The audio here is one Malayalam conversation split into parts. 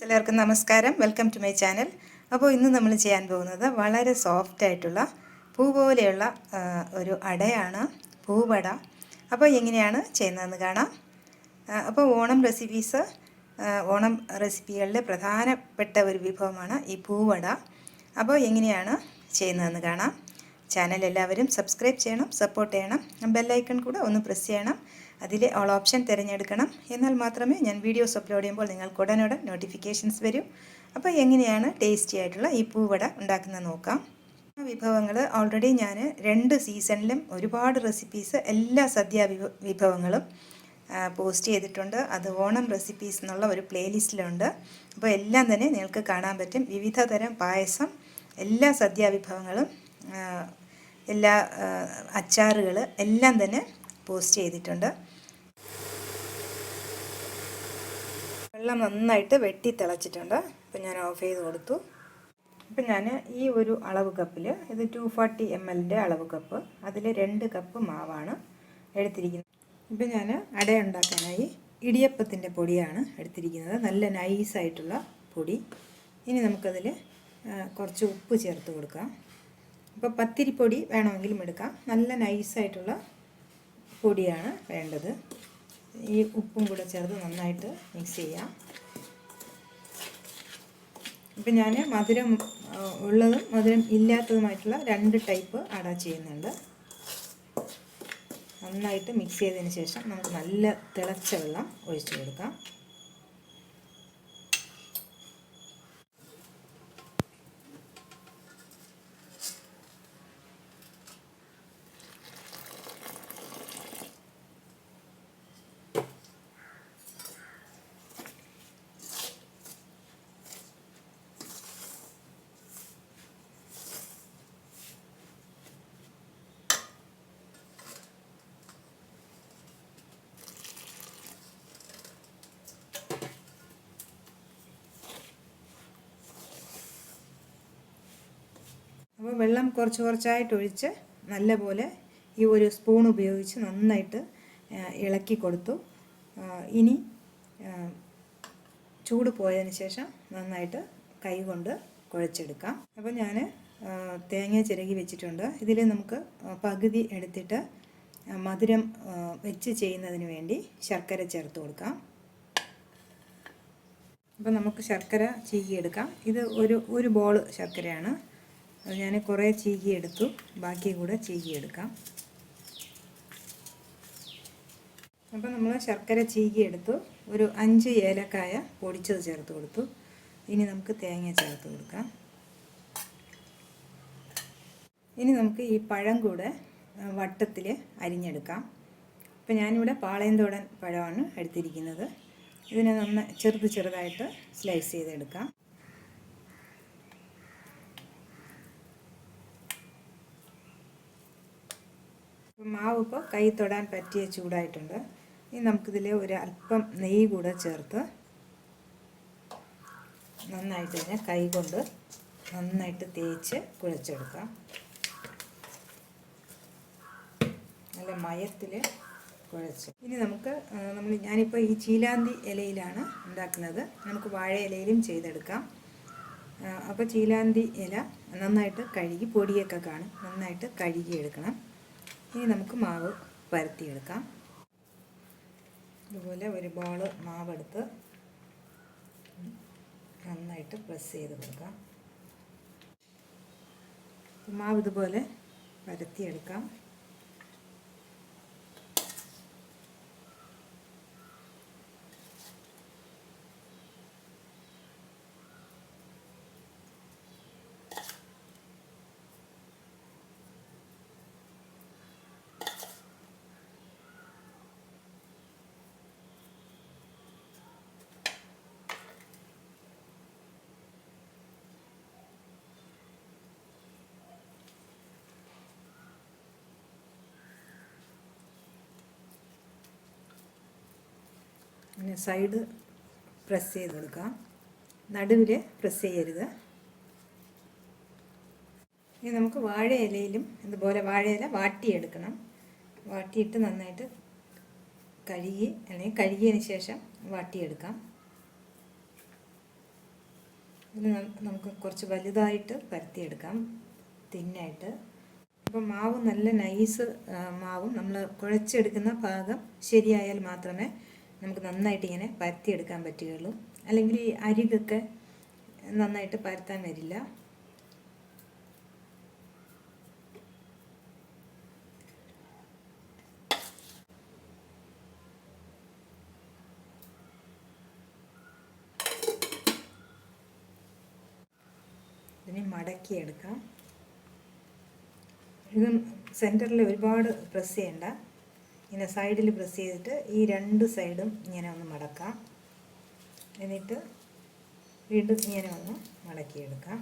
എല്ലാവർക്കും നമസ്കാരം. Welcome to my channel. അപ്പോൾ ഇന്ന് നമ്മൾ ചെയ്യാൻ പോകുന്നത് വളരെ സോഫ്റ്റ് ആയിട്ടുള്ള പൂ പോലെയുള്ള ഒരു അടയാണ്, പൂവട. അപ്പോൾ എങ്ങനെയാണ് ചെയ്യുന്നതെന്ന് കാണാം. അപ്പോൾ ഓണം റെസിപ്പികളിലെ പ്രധാനപ്പെട്ട ഒരു വിഭവമാണ് ഈ പൂവട. അപ്പോൾ എങ്ങനെയാണ് ചെയ്യുന്നതെന്ന് കാണാം. ചാനൽ എല്ലാവരും സബ്സ്ക്രൈബ് ചെയ്യണം, സപ്പോർട്ട് ചെയ്യണം. ബെല്ലൈക്കൺ കൂടെ ഒന്ന് പ്രസ് ചെയ്യണം. അതിൽ ഓൾ ഓപ്ഷൻ തിരഞ്ഞെടുക്കണം. എന്നാൽ മാത്രമേ ഞാൻ വീഡിയോസ് അപ്ലോഡ് ചെയ്യുമ്പോൾ നിങ്ങൾക്ക് ഉടനുടൻ നോട്ടിഫിക്കേഷൻസ് വരും. അപ്പോൾ എങ്ങനെയാണ് ടേസ്റ്റി ആയിട്ടുള്ള ഈ പൂവട ഉണ്ടാക്കുന്നത് നോക്കാം. വിഭവങ്ങൾ ഓൾറെഡി ഞാൻ 2 സീസണിലും ഒരുപാട് റെസിപ്പീസ് എല്ലാ സദ്യ വിഭവങ്ങളും പോസ്റ്റ് ചെയ്തിട്ടുണ്ട്. അത് ഓണം റെസിപ്പീസ് എന്നുള്ള ഒരു പ്ലേലിസ്റ്റിലുണ്ട്. അപ്പോൾ എല്ലാം തന്നെ നിങ്ങൾക്ക് കാണാൻ പറ്റും. വിവിധ തരം പായസം, എല്ലാ സദ്യ വിഭവങ്ങളും, എല്ലാ അച്ചാറുകൾ എല്ലാം തന്നെ പോസ്റ്റ് ചെയ്തിട്ടുണ്ട്. വെള്ളം നന്നായിട്ട് വെട്ടി തിളച്ചിട്ടുണ്ട്. അപ്പോൾ ഞാൻ ഓഫ് ചെയ്ത് കൊടുത്തു. ഇപ്പം ഞാൻ ഈ ഒരു അളവ് കപ്പിൽ, ഇത് 240 ml അളവ് കപ്പ്, അതിൽ 2 കപ്പ് മാവാണ് എടുത്തിരിക്കുന്നത്. ഇപ്പം ഞാൻ അട ഉണ്ടാക്കാനായി ഇടിയപ്പത്തിൻ്റെ പൊടിയാണ് എടുത്തിരിക്കുന്നത്, നല്ല നൈസായിട്ടുള്ള പൊടി. ഇനി നമുക്കതിൽ കുറച്ച് ഉപ്പ് ചേർത്ത് കൊടുക്കാം. അപ്പോൾ പത്തിരിപ്പൊടി വേണമെങ്കിലും എടുക്കാം. നല്ല നൈസായിട്ടുള്ള പൊടിയാണ് വേണ്ടത്. ഈ ഉപ്പും കൂടെ ചേർത്ത് നന്നായിട്ട് മിക്സ് ചെയ്യാം. ഇപ്പം ഞാൻ മധുരം ഉള്ളതും മധുരം ഇല്ലാത്തതുമായിട്ടുള്ള 2 ടൈപ്പ് അട ചെയ്യുന്നുണ്ട്. നന്നായിട്ട് മിക്സ് ചെയ്തതിന് ശേഷം നമുക്ക് നല്ല തിളച്ച വെള്ളം ഒഴിച്ചു കൊടുക്കാം. അപ്പോൾ വെള്ളം കുറച്ചായിട്ട് ഒഴിച്ച് നല്ലപോലെ ഈ ഒരു സ്പൂൺ ഉപയോഗിച്ച് നന്നായിട്ട് ഇളക്കി കൊടുത്തു. ഇനി ചൂട് പോയതിന് ശേഷം നന്നായിട്ട് കൈ കൊണ്ട് കുഴച്ചെടുക്കാം. അപ്പോൾ ഞാൻ തേങ്ങ ചിരകി വെച്ചിട്ടുണ്ട്. ഇതിൽ നമുക്ക് പകുതി എടുത്തിട്ട് മധുരം വെച്ച് ചെയ്യുന്നതിന് വേണ്ടി ശർക്കര ചേർത്ത് കൊടുക്കാം. അപ്പോൾ നമുക്ക് ശർക്കര ചീകിയെടുക്കാം. ഇത് ഒരു ബോൾ ശർക്കരയാണ്. അത് ഞാൻ കുറേ ചീകിയെടുത്തു, ബാക്കി കൂടെ ചീകിയെടുക്കാം. അപ്പോൾ നമ്മൾ ശർക്കര ചീകിയെടുത്തു. ഒരു 5 ഏലക്കായ പൊടിച്ചത് ചേർത്ത് കൊടുത്തു. ഇനി നമുക്ക് തേങ്ങ ചേർത്ത് കൊടുക്കാം. ഇനി നമുക്ക് ഈ പഴം കൂടെ വട്ടത്തിൽ അരിഞ്ഞെടുക്കാം. അപ്പോൾ ഞാനിവിടെ പാളയംതോടൻ പഴമാണ് എടുത്തിരിക്കുന്നത്. ഇതിനെ ചെറുതായിട്ട് സ്ലൈസ് ചെയ്തെടുക്കാം. മാവ് ഇപ്പോൾ കൈ തൊടാൻ പറ്റിയ ചൂടായിട്ടുണ്ട്. ഇനി നമുക്കിതിൽ ഒരു അല്പം നെയ്യ് കൂടെ ചേർത്ത് നന്നായിട്ട് തന്നെ കൈ കൊണ്ട് നന്നായിട്ട് തേച്ച് കുഴച്ചെടുക്കാം. നല്ല മയത്തിൽ കുഴച്ച് ഇനി നമുക്ക് ഞാനിപ്പോൾ ഈ ചീലാന്തി ഇലയിലാണ് ഉണ്ടാക്കുന്നത്. നമുക്ക് വാഴ ഇലയിലും ചെയ്തെടുക്കാം. അപ്പോൾ ചീലാന്തി ഇല നന്നായിട്ട് കഴുകി, പൊടിയൊക്കെ കാണും, നന്നായിട്ട് കഴുകിയെടുക്കണം. ഇനി നമുക്ക് മാവ് പരത്തിയെടുക്കാം. ഇതുപോലെ ഒരു ബോൾ മാവെടുത്ത് നന്നായിട്ട് പ്രസ് ചെയ്ത് കൊടുക്കാം. മാവ് ഇതുപോലെ പരത്തിയെടുക്കാം. പിന്നെ സൈഡ് പ്രസ് ചെയ്ത് കൊടുക്കാം, നടുവിൽ പ്രസ് ചെയ്യരുത്. ഇനി നമുക്ക് വാഴ ഇലയിലും ഇതുപോലെ വാഴയില വാട്ടിയെടുക്കണം. വാട്ടിയിട്ട് നന്നായിട്ട് കഴുകിയതിന് ശേഷം വാട്ടിയെടുക്കാം. ഇതിന് നമുക്ക് കുറച്ച് വലുതായിട്ട് പരത്തിയെടുക്കാം, തിന്നായിട്ട്. അപ്പം മാവ് നല്ല നൈസ് മാവും നമ്മൾ കുഴച്ചെടുക്കുന്ന പാകം ശരിയായാൽ മാത്രമേ നമുക്ക് നന്നായിട്ട് ഇങ്ങനെ പരത്തിയെടുക്കാൻ പറ്റുകയുള്ളൂ. അല്ലെങ്കിൽ ഈ അരികൊക്കെ നന്നായിട്ട് പരത്താൻ വരില്ല. ഇതിനെ മടക്കിയെടുക്കാം. ഇത് സെൻറ്ററിൽ ഒരുപാട് പ്രസ് ചെയ്യണ്ട, ഇങ്ങനെ സൈഡിൽ പ്രസ് ചെയ്തിട്ട് ഈ രണ്ട് സൈഡും ഇങ്ങനെ ഒന്ന് മടക്കാം. എന്നിട്ട് വീണ്ടും ഇങ്ങനെ ഒന്ന് മടക്കിയെടുക്കാം.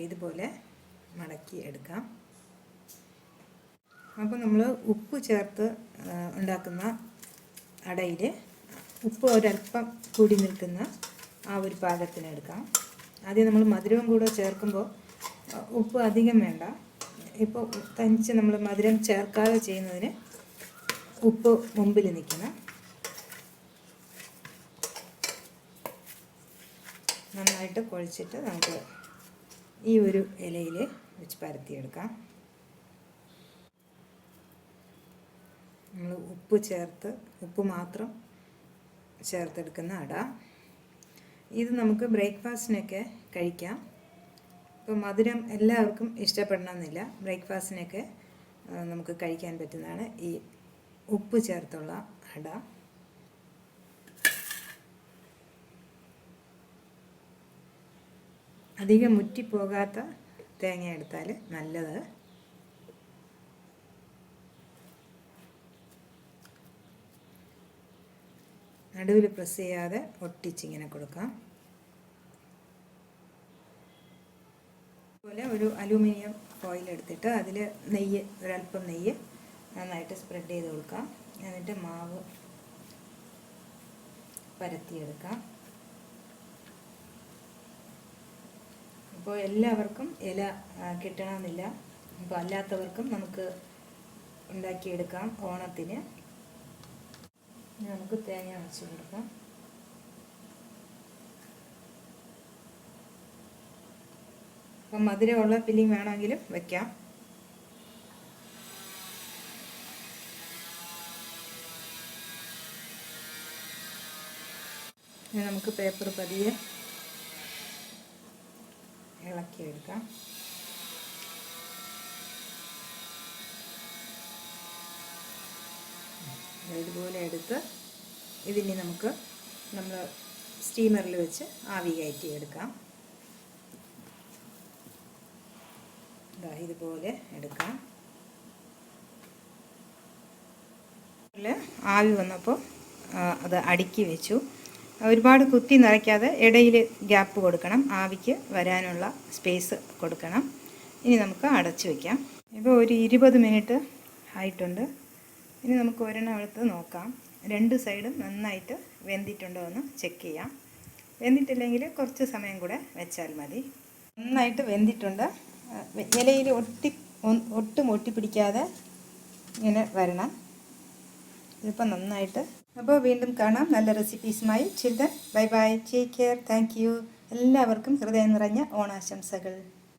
ഇതുപോലെ മടക്കി എടുക്കാം. അപ്പോൾ നമ്മൾ ഉപ്പ് ചേർത്ത് ഉണ്ടാക്കുന്ന അടയിൽ ഉപ്പ് ഒരല്പം കൂടി നിൽക്കുന്ന ആ ഒരു പാകത്തിന് എടുക്കാം. ആദ്യം നമ്മൾ മധുരവും കൂടെ ചേർക്കുമ്പോൾ ഉപ്പ് അധികം വേണ്ട. ഇപ്പോൾ തനിച്ച് നമ്മൾ മധുരം ചേർക്കാതെ ചെയ്യുന്നതിന് ഉപ്പ് മുമ്പിൽ നിൽക്കണം. നന്നായിട്ട് കുഴച്ചിട്ട് നമുക്ക് ഈ ഒരു ഇലയിൽ വെച്ച് പരത്തിയെടുക്കാം. നമ്മൾ ഉപ്പ് മാത്രം ചേർത്തെടുക്കുന്ന അട. ഇത് നമുക്ക് ബ്രേക്ക്ഫാസ്റ്റിനൊക്കെ കഴിക്കാം. ഇപ്പോൾ മധുരം എല്ലാവർക്കും ഇഷ്ടപ്പെടണമെന്നില്ല. ബ്രേക്ക്ഫാസ്റ്റിനൊക്കെ നമുക്ക് കഴിക്കാൻ പറ്റുന്നതാണ് ഈ ഉപ്പ് ചേർത്തുള്ള അട. അധികം മുറ്റിപ്പോകാത്ത തേങ്ങ എടുത്താൽ നല്ലത്. നടുവിൽ പ്രസ് ചെയ്യാതെ ഒട്ടിച്ചിങ്ങനെ കൊടുക്കാം. അതുപോലെ ഒരു അലൂമിനിയം ഫോയിൽ എടുത്തിട്ട് അതിൽ ഒരല്പം നെയ്യ് നന്നായിട്ട് സ്പ്രെഡ് ചെയ്ത് കൊടുക്കാം. എന്നിട്ട് മാവ് പരത്തിയെടുക്കാം. അപ്പോൾ എല്ലാവർക്കും ഇല കിട്ടണമെന്നില്ല. അപ്പോൾ അല്ലാത്തവർക്കും നമുക്ക് ഉണ്ടാക്കിയെടുക്കാം ഓണത്തിന്. നമുക്ക് തേങ്ങ അരച്ച് കൊടുക്കാം. അപ്പം മധുരമുള്ള ഫില്ലിംഗ് വേണമെങ്കിലും വയ്ക്കാം. നമുക്ക് പേപ്പർ പതിയെ ഇളക്കിയെടുക്കാം. ഇതുപോലെ എടുത്ത് ഇതിനെ നമ്മൾ സ്റ്റീമറിൽ വെച്ച് ആവി കയറ്റിയെടുക്കാം. ഇതുപോലെ എടുക്കാം. ആവി വന്നപ്പോൾ അത് അടുക്കി വെച്ചു. ഒരുപാട് കുത്തി നിറയ്ക്കാതെ ഇടയിൽ ഗ്യാപ്പ് കൊടുക്കണം, ആവിക്ക് വരാനുള്ള സ്പേസ് കൊടുക്കണം. ഇനി നമുക്ക് അടച്ചു വയ്ക്കാം. ഇപ്പോൾ ഒരു 20 മിനിറ്റ് ആയിട്ടുണ്ട്. ഇനി നമുക്ക് ഒരെണ്ണം എടുത്ത് നോക്കാം. രണ്ട് സൈഡും നന്നായിട്ട് വെന്തിട്ടുണ്ടോ എന്ന് ചെക്ക് ചെയ്യാം. വെന്തിട്ടില്ലെങ്കിൽ കുറച്ച് സമയം കൂടെ വെച്ചാൽ മതി. നന്നായിട്ട് വെന്തിട്ടുണ്ട്. ഇലയിൽ ഒട്ടും ഒട്ടിപ്പിടിക്കാതെ ഇങ്ങനെ വരണം. ഇതിപ്പോൾ നന്നായിട്ട്. അപ്പോൾ വീണ്ടും കാണാം നല്ല റെസിപ്പീസുമായി. Children, bye bye, take care, thank you. എല്ലാവർക്കും ഹൃദയം നിറഞ്ഞ ഓണാശംസകൾ.